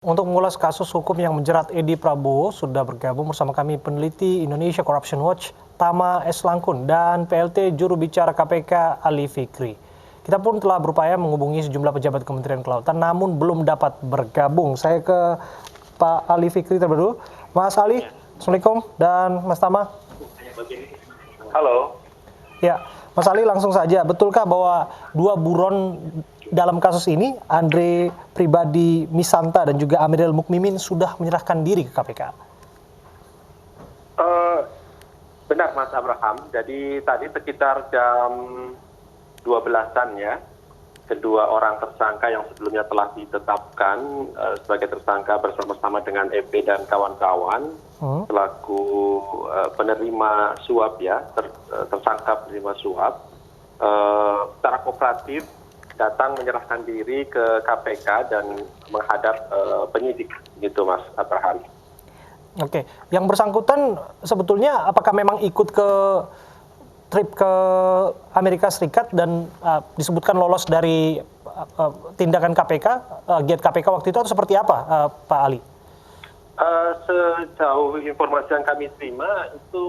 Untuk mengulas kasus hukum yang menjerat Edi Prabowo, sudah bergabung bersama kami peneliti Indonesia Corruption Watch, Tama S. Langkun, dan PLT juru bicara KPK, Ali Fikri. Kita pun telah berupaya menghubungi sejumlah pejabat Kementerian Kelautan, namun belum dapat bergabung. Saya ke Pak Ali Fikri terlebih dulu. Mas Ali, Assalamualaikum, dan Mas Tama. Halo. Ya, Mas Ali langsung saja. Betulkah bahwa dua buron dalam kasus ini, Andre Pribadi Misanta dan juga Amiral Mukmimin sudah menyerahkan diri ke KPK? Benar Mas Abraham, jadi tadi sekitar jam 12-an ya, kedua orang tersangka yang sebelumnya telah ditetapkan sebagai tersangka bersama-sama dengan EP dan kawan-kawan selaku penerima suap ya, tersangka penerima suap, secara kooperatif datang menyerahkan diri ke KPK dan menghadap penyidik gitu Mas Abraham. Oke, yang bersangkutan sebetulnya apakah memang ikut ke trip ke Amerika Serikat dan disebutkan lolos dari tindakan KPK, giat KPK waktu itu atau seperti apa, Pak Ali? Sejauh informasi yang kami terima itu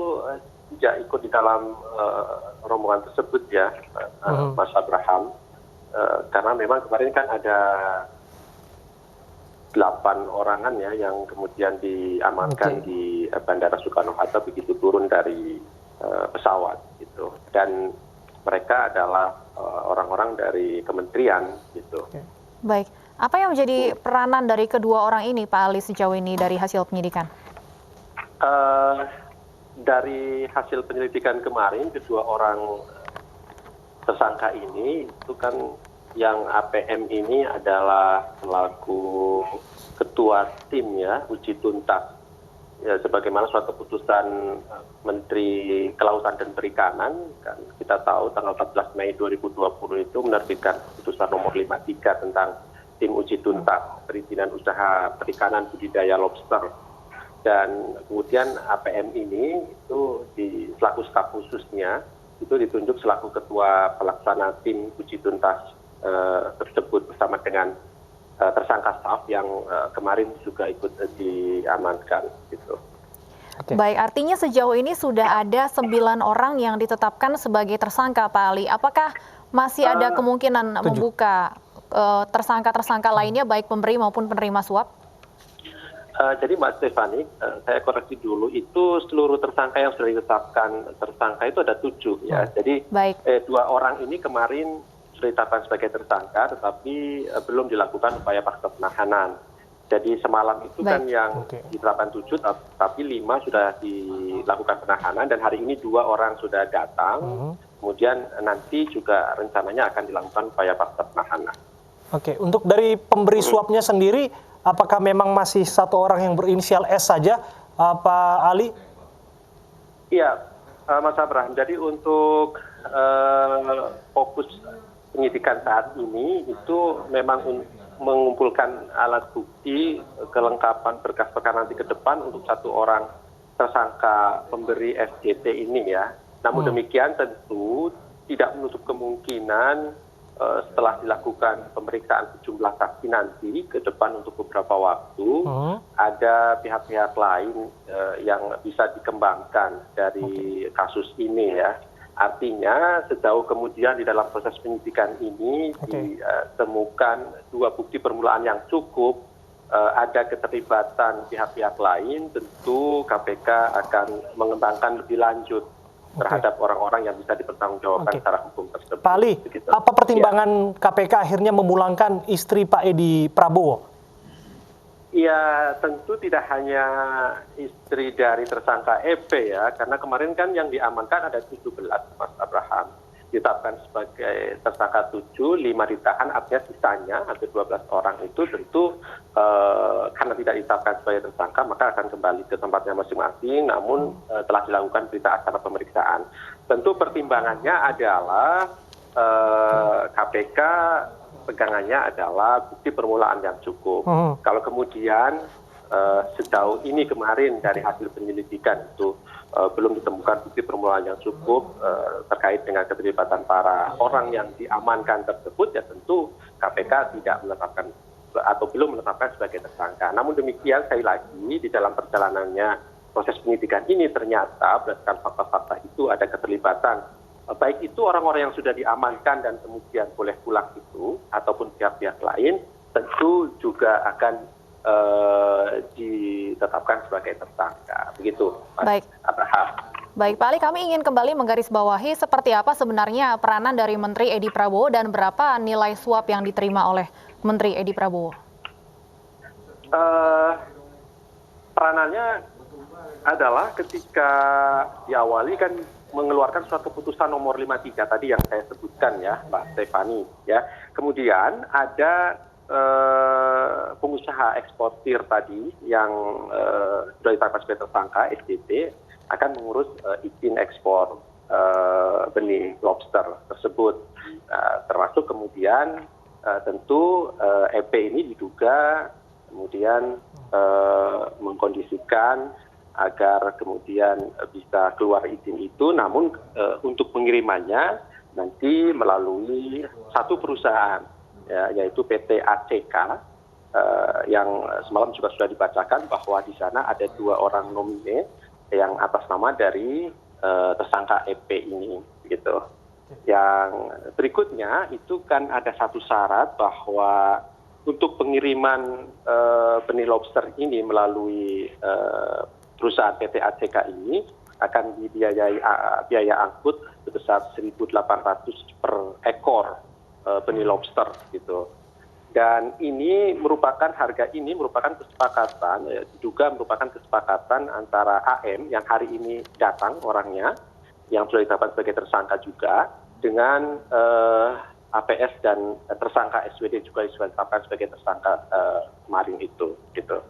tidak ikut di dalam rombongan tersebut ya, Mas Abraham. Karena memang kemarin kan ada 8 orangan ya yang kemudian diamankan di Bandara Soekarno-Hatta begitu turun dari pesawat gitu, dan mereka adalah orang-orang dari kementerian gitu. Baik, apa yang menjadi peranan dari kedua orang ini Pak Ali sejauh ini dari hasil penyidikan? Dari hasil penyelidikan kemarin kedua orang tersangka ini itu kan yang APM ini adalah selaku ketua tim ya uji tuntas ya, sebagaimana suatu keputusan Menteri Kelautan dan Perikanan kan kita tahu tanggal 14 Mei 2020 itu menerbitkan keputusan nomor 53 tentang tim uji tuntas perizinan usaha perikanan budidaya lobster, dan kemudian APM ini itu selaku staf khususnya itu ditunjuk selaku ketua pelaksana tim uji tuntas tersebut bersama dengan tersangka staf yang kemarin juga ikut diamankan gitu. Baik, artinya sejauh ini sudah ada 9 orang yang ditetapkan sebagai tersangka Pak Ali. Apakah masih ada kemungkinan membuka tersangka-tersangka lainnya baik pemberi maupun penerima suap? Jadi Mbak Stefani, saya koreksi dulu, itu seluruh tersangka yang sudah ditetapkan tersangka itu ada 7 ya. Jadi 2 orang ini kemarin sudah ditetapkan sebagai tersangka, tetapi belum dilakukan upaya paksa penahanan. Jadi semalam itu kan yang ditetapkan 7, tapi 5 sudah dilakukan penahanan, dan hari ini 2 orang sudah datang. Kemudian nanti juga rencananya akan dilakukan upaya paksa penahanan. Oke, untuk dari pemberi suapnya sendiri, apakah memang masih 1 orang yang berinisial S saja, Pak Ali? Iya, Mas Abraham. Jadi untuk fokus penyidikan saat ini itu memang mengumpulkan alat bukti, kelengkapan berkas perkara nanti ke depan untuk 1 orang tersangka pemberi SJT ini ya. Namun demikian tentu tidak menutup kemungkinan setelah dilakukan pemeriksaan sejumlah saksi nanti ke depan untuk beberapa waktu, ada pihak-pihak lain yang bisa dikembangkan dari kasus ini ya. Artinya sejauh kemudian di dalam proses penyidikan ini ditemukan 2 bukti permulaan yang cukup, ada keterlibatan pihak-pihak lain, tentu KPK akan mengembangkan lebih lanjut terhadap orang-orang yang bisa dipertanggungjawabkan secara hukum tersebut. Pak Ali, apa pertimbangan KPK akhirnya memulangkan istri Pak Edi Prabowo? Ya tentu tidak hanya istri dari tersangka EP ya, karena kemarin kan yang diamankan ada 17 Mas Abraham. Ditetapkan sebagai tersangka 7, 5 ditahan, artinya sisanya hampir 12 orang itu tentu karena tidak ditetapkan sebagai tersangka maka akan kembali ke tempatnya masing-masing, namun telah dilakukan berita acara pemeriksaan. Tentu pertimbangannya adalah KPK pegangannya adalah bukti permulaan yang cukup. Kalau kemudian sejauh ini kemarin dari hasil penyelidikan itu belum ditemukan bukti permulaan yang cukup terkait dengan keterlibatan para orang yang diamankan tersebut, ya tentu KPK tidak menetapkan atau belum menetapkan sebagai tersangka. Namun demikian, sekali lagi di dalam perjalanannya proses penyidikan ini ternyata berdasarkan fakta-fakta itu ada keterlibatan baik itu orang-orang yang sudah diamankan dan kemudian boleh pulang itu ataupun pihak-pihak lain tentu juga akan ditetapkan sebagai tersangka. Begitu, Mas Baik. Abraham. Baik, Pak Ali, kami ingin kembali menggarisbawahi seperti apa sebenarnya peranan dari Menteri Edi Prabowo dan berapa nilai suap yang diterima oleh Menteri Edi Prabowo? Peranannya adalah ketika diawali kan mengeluarkan surat keputusan nomor 53 tadi yang saya sebutkan ya, Mbak Stefani. Ya, kemudian ada pengusaha eksportir tadi yang sudah ditetapkan sebagai tersangka SDT akan mengurus izin ekspor benih lobster tersebut, termasuk kemudian tentu EP ini diduga kemudian mengkondisikan agar kemudian bisa keluar izin itu, namun untuk pengirimannya nanti melalui satu perusahaan, ya, yaitu PT ACK, yang semalam juga sudah dibacakan bahwa di sana ada 2 orang nomine yang atas nama dari tersangka EP ini, gitu. Yang berikutnya itu kan ada satu syarat bahwa untuk pengiriman benih lobster ini melalui perusahaan PT ACK ini akan dibiayai biaya angkut sebesar 1.800 per ekor benih lobster gitu. Dan ini merupakan kesepakatan, diduga merupakan kesepakatan antara AM yang hari ini datang orangnya, yang sudah ditetapkan sebagai tersangka juga, dengan APS dan tersangka SWD juga sudah ditetapkan sebagai tersangka kemarin itu gitu.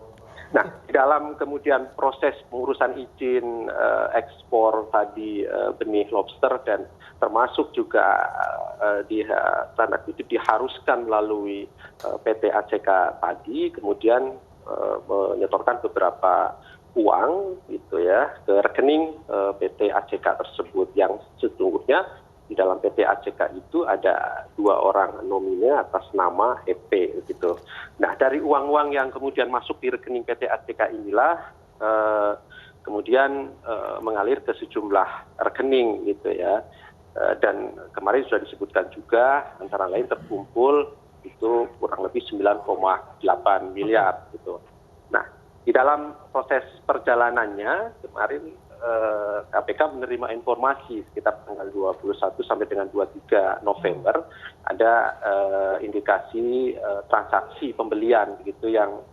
Nah, di dalam kemudian proses pengurusan izin ekspor tadi benih lobster dan termasuk juga tanda kutip diharuskan melalui PT ACK tadi, kemudian menyetorkan beberapa uang gitu ya ke rekening PT ACK tersebut, yang sesungguhnya di dalam PT ACK itu ada 2 orang nomine atas nama EP gitu. Nah, dari uang-uang yang kemudian masuk di rekening PT ACK inilah kemudian mengalir ke sejumlah rekening gitu ya. Dan kemarin sudah disebutkan juga antara lain terkumpul itu kurang lebih 9,8 miliar gitu. Nah, di dalam proses perjalanannya kemarin KPK menerima informasi sekitar tanggal 21 sampai dengan 23 November ada indikasi transaksi pembelian gitu yang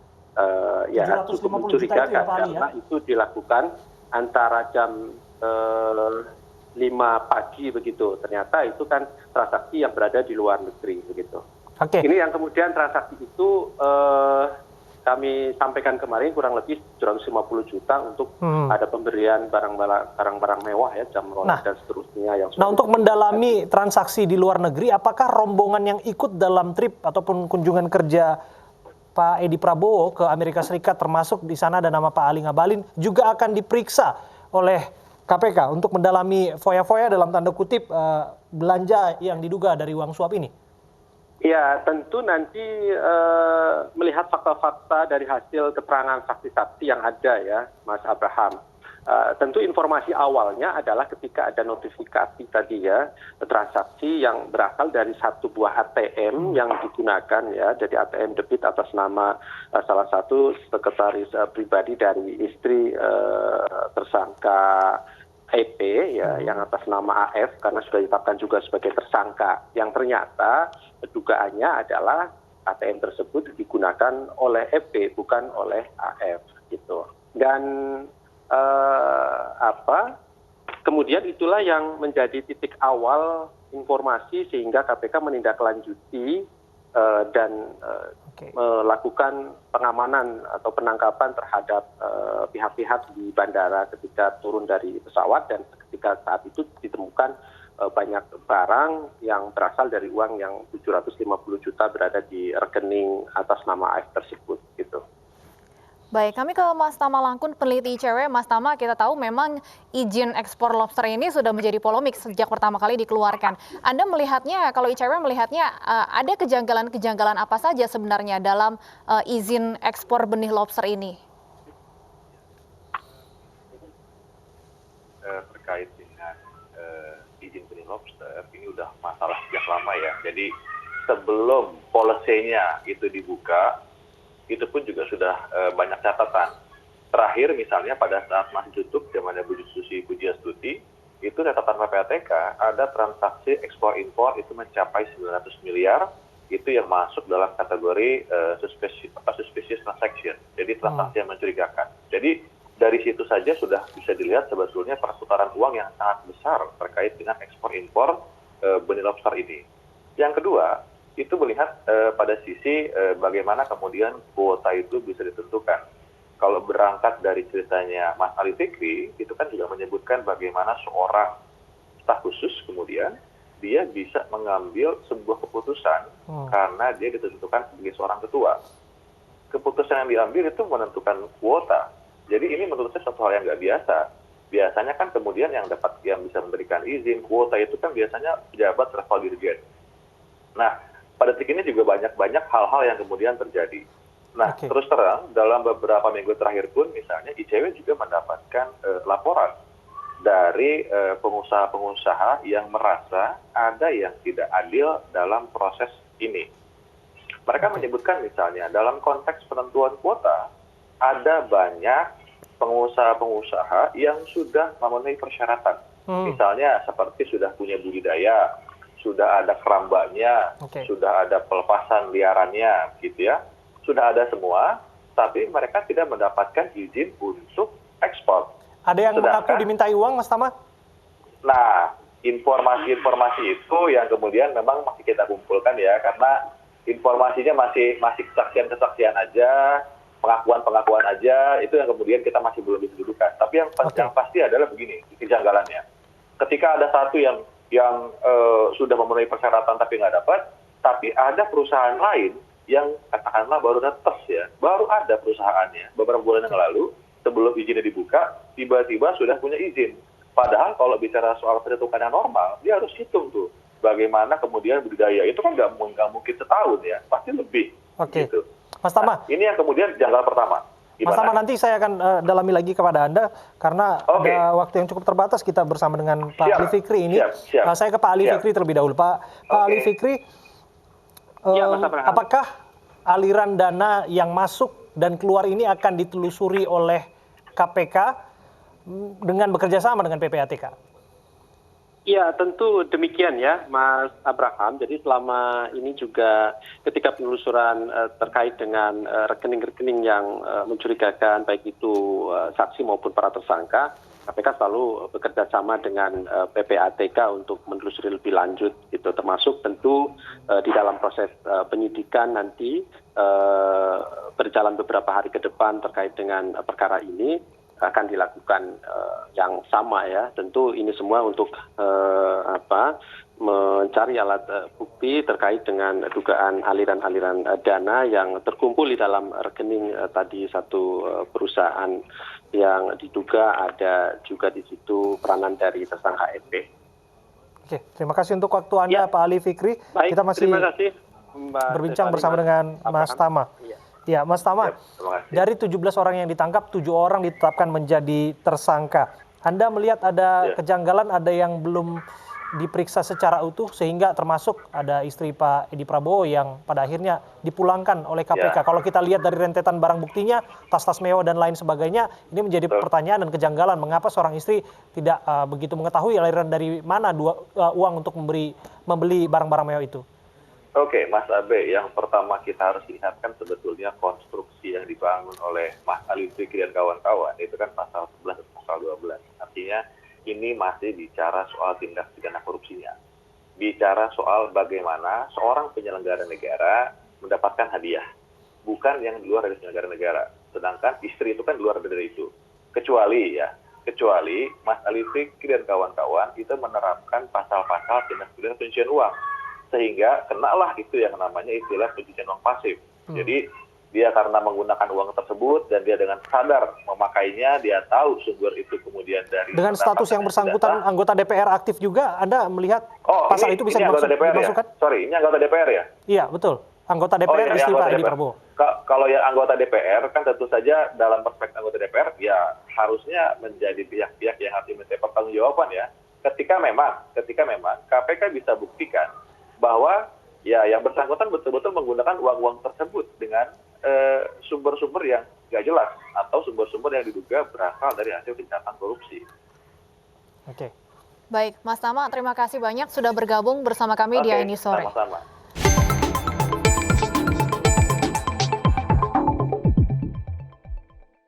ya cukup mencurigakan karena itu dilakukan antara jam 5 pagi begitu. Ternyata itu kan transaksi yang berada di luar negeri begitu. Oke. Ini yang kemudian transaksi itu kami sampaikan kemarin kurang lebih 750 juta untuk ada pemberian barang-barang mewah ya, jam Rolex dan seterusnya yang Nah, untuk mendalami transaksi di luar negeri, apakah rombongan yang ikut dalam trip ataupun kunjungan kerja Pak Edi Prabowo ke Amerika Serikat, termasuk di sana ada nama Pak Ali Ngabalin, juga akan diperiksa oleh KPK untuk mendalami foya-foya dalam tanda kutip belanja yang diduga dari uang suap ini? Ya, tentu nanti melihat fakta-fakta dari hasil keterangan saksi-saksi yang ada ya, Mas Abraham. Tentu informasi awalnya adalah ketika ada notifikasi tadi ya, transaksi yang berasal dari satu buah ATM yang digunakan ya, jadi ATM debit atas nama salah satu sekretaris pribadi dari istri tersangka EP ya, yang atas nama AF karena sudah ditetapkan juga sebagai tersangka, yang ternyata dugaannya adalah ATM tersebut digunakan oleh EP bukan oleh AF gitu. Dan kemudian itulah yang menjadi titik awal informasi sehingga KPK menindaklanjuti dan melakukan pengamanan atau penangkapan terhadap pihak-pihak di bandara ketika turun dari pesawat, dan ketika saat itu ditemukan banyak barang yang berasal dari uang yang 750 juta berada di rekening atas nama AF tersebut gitu. Baik, kami ke Mas Tama Langkun, peneliti ICW. Mas Tama, kita tahu memang izin ekspor lobster ini sudah menjadi polemik sejak pertama kali dikeluarkan. Anda melihatnya, kalau ICW melihatnya, ada kejanggalan-kejanggalan apa saja sebenarnya dalam izin ekspor benih lobster ini? Terkait dengan izin benih lobster, ini udah masalah sejak lama ya. Jadi sebelum policy-nya itu dibuka, itu pun juga sudah banyak catatan. Terakhir misalnya pada saat masih tutup zamannya Bu Susi Pujiastuti, itu catatan PPATK ada transaksi ekspor impor itu mencapai 900 miliar, itu yang masuk dalam kategori suspicious transaction. Jadi transaksi yang mencurigakan. Jadi dari situ saja sudah bisa dilihat sebetulnya perputaran uang yang sangat besar terkait dengan ekspor impor benih lobster ini. Yang kedua, itu melihat pada sisi bagaimana kemudian kuota itu bisa ditentukan. Kalau berangkat dari ceritanya Mas Ali Fikri, itu kan juga menyebutkan bagaimana seorang staf khusus kemudian dia bisa mengambil sebuah keputusan karena dia ditentukan sebagai seorang ketua. Keputusan yang diambil itu menentukan kuota. Jadi ini menurut saya satu hal yang nggak biasa. Biasanya kan kemudian yang bisa memberikan izin kuota itu kan biasanya pejabat level dirjen. Nah, pada detik ini juga banyak hal-hal yang kemudian terjadi. Nah, terus terang, dalam beberapa minggu terakhir pun, misalnya ICW juga mendapatkan laporan dari pengusaha-pengusaha yang merasa ada yang tidak adil dalam proses ini. Mereka menyebutkan misalnya, dalam konteks penentuan kuota, ada banyak pengusaha-pengusaha yang sudah memenuhi persyaratan. Misalnya seperti sudah punya budidaya, sudah ada kerambanya, sudah ada pelepasan liarannya, gitu ya. Sudah ada semua, tapi mereka tidak mendapatkan izin untuk ekspor. Ada yang mengaku dimintai uang, Mas Tama? Nah, informasi-informasi itu yang kemudian memang masih kita kumpulkan ya, karena informasinya masih kesaksian-kesaksian aja, pengakuan-pengakuan aja, itu yang kemudian kita masih belum bisa dudukan. Tapi yang pasti adalah begini, kejanggalannya. Ketika ada satu yang sudah memenuhi persyaratan tapi nggak dapat, tapi ada perusahaan lain yang katakanlah baru ada perusahaannya beberapa bulan yang lalu, sebelum izinnya dibuka, tiba-tiba sudah punya izin. Padahal kalau bicara soal perhitungan yang normal, dia harus hitung tuh bagaimana kemudian budidaya itu kan nggak mungkin setahun ya, pasti lebih. Gitu. Mas Tama. Nah, ini yang kemudian janggal pertama. Mas Tama, nanti saya akan dalami lagi kepada Anda, karena ada waktu yang cukup terbatas kita bersama dengan Pak Ali Fikri ini. Saya ke Pak Ali Fikri terlebih dahulu. Pak Ali Fikri, apakah aliran dana yang masuk dan keluar ini akan ditelusuri oleh KPK dengan bekerja sama dengan PPATK? Ya, tentu demikian ya, Mas Abraham. Jadi selama ini juga ketika penelusuran terkait dengan rekening-rekening yang mencurigakan, baik itu saksi maupun para tersangka, KPK selalu bekerja sama dengan PPATK untuk menelusuri lebih lanjut, gitu. Termasuk tentu di dalam proses penyidikan nanti berjalan beberapa hari ke depan terkait dengan perkara ini, akan dilakukan yang sama ya. Tentu ini semua untuk mencari alat bukti terkait dengan dugaan aliran-aliran dana yang terkumpul di dalam rekening tadi satu perusahaan yang diduga ada juga di situ peranan dari tersangka EP. Oke, terima kasih untuk waktu Anda, Pak Ali Fikri. Baik, kita masih terima kasih, berbincang bersama dengan Mas Tama. Ya, Mas Tama, dari 17 orang yang ditangkap, 7 orang ditetapkan menjadi tersangka. Anda melihat ada kejanggalan, ada yang belum diperiksa secara utuh, sehingga termasuk ada istri Pak Edi Prabowo yang pada akhirnya dipulangkan oleh KPK. Kalau kita lihat dari rentetan barang buktinya, tas-tas mewah dan lain sebagainya, ini menjadi pertanyaan dan kejanggalan. Mengapa seorang istri tidak begitu mengetahui aliran dari mana uang untuk membeli barang-barang mewah itu? Oke, Mas Abe, yang pertama kita harus lihatkan sebetulnya konstruksi yang dibangun oleh Mas Ali Fikri dan kawan-kawan, itu kan pasal 11 dan pasal 12. Artinya ini masih bicara soal tindak pidana korupsinya. Bicara soal bagaimana seorang penyelenggara negara mendapatkan hadiah, bukan yang di luar dari penyelenggara negara. Sedangkan istri itu kan di luar dari itu. Kecuali Mas Ali Fikri dan kawan-kawan itu menerapkan pasal-pasal tindak pidana pencucian uang. Sehingga kenalah itu yang namanya istilah pencucian uang pasif. Jadi dia karena menggunakan uang tersebut dan dia dengan sadar memakainya, dia tahu sumber itu kemudian dari Dengan status yang bersangkutan anggota DPR aktif juga, Anda melihat pasal itu bisa ini anggota DPR dimasukkan? Ya? Sorry, ini anggota DPR ya? Iya, betul. Anggota DPR istri Pak Edi Prabowo. Kalau yang anggota DPR kan tentu saja dalam perspektif anggota DPR ya harusnya menjadi pihak-pihak yang harus diminta pertanggungjawaban ya. Ketika memang KPK bisa buktikan bahwa ya yang bersangkutan betul-betul menggunakan uang-uang tersebut dengan sumber-sumber yang nggak jelas atau sumber-sumber yang diduga berasal dari hasil kejahatan korupsi. Oke. Baik, Mas Tama, terima kasih banyak sudah bergabung bersama kami di AINI Sore. Sama-sama.